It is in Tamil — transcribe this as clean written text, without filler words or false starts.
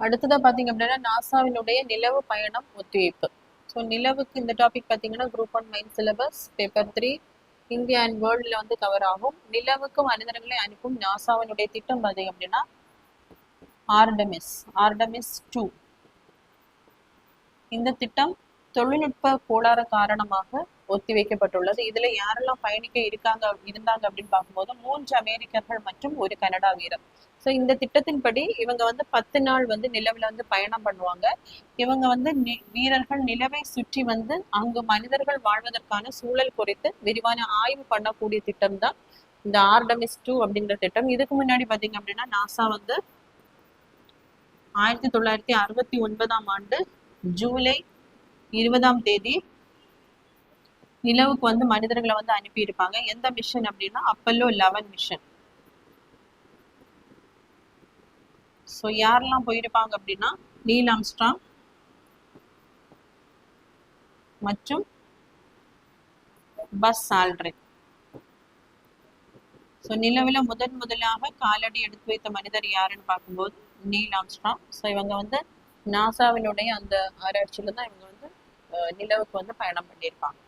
அடுத்ததா பாத்தீங்க அப்படின்னா நாசாவினுடைய நிலவு பயணம் ஒத்திவைப்பு. ஸோ நிலவுக்கு இந்த டாபிக் பார்த்தீங்கன்னா group 1 main syllabus paper 3 India and வேர்ல்டில் வந்து கவர் ஆகும். நிலவுக்கு மனிதர்களை அனுப்பும் நாசாவினுடைய திட்டம் பார்த்தீங்க அப்படின்னா ஆர்டமிஸ் 2. இந்த திட்டம் தொழில்நுட்ப கோளாறு காரணமாக ஒத்திவைக்கப்பட்டுள்ளது. இதுல யாரெல்லாம் பயணிக்க இருந்தாங்க அப்படின்னு பார்க்கும்போது 3 அமெரிக்கர்கள் மற்றும் ஒரு கனடா வீரர். ஸோ இந்த திட்டத்தின்படி இவங்க வந்து 10 நாள் வந்து நிலவுல வந்து பயணம் பண்ணுவாங்க. இவங்க வந்து வீரர்கள் நிலவை சுற்றி வந்து அங்கு மனிதர்கள் வாழ்வதற்கான சூழல் குறித்து விரிவான ஆய்வு பண்ணக்கூடிய திட்டம் தான் இந்த ஆர்டமிஸ் 2 அப்படின்ற திட்டம். இதுக்கு முன்னாடி பாத்தீங்க அப்படின்னா நாசா வந்து 1969ஆம் ஆண்டு ஜூலை 20ஆம் தேதி நிலவுக்கு வந்து மனிதர்களை வந்து அனுப்பியிருப்பாங்க. எந்த மிஷன் அப்படின்னா அப்பல்லோ 11 மிஷன். ஸோ யாரெல்லாம் போயிருப்பாங்க அப்படின்னா நீல் ஆம்ஸ்ட்ராங் மற்றும் பஸ் ஆல்ட்ரின். ஸோ நிலவில் முதலாக காலடி எடுத்து வைத்த மனிதர் யாருன்னு பார்க்கும்போது நீல் ஆம்ஸ்ட்ராங். ஸோ இவங்க வந்து நாசாவினுடைய அந்த ஆராய்ச்சியில தான் இவங்க வந்து நிலவுக்கு வந்து பயணம் பண்ணியிருப்பாங்க.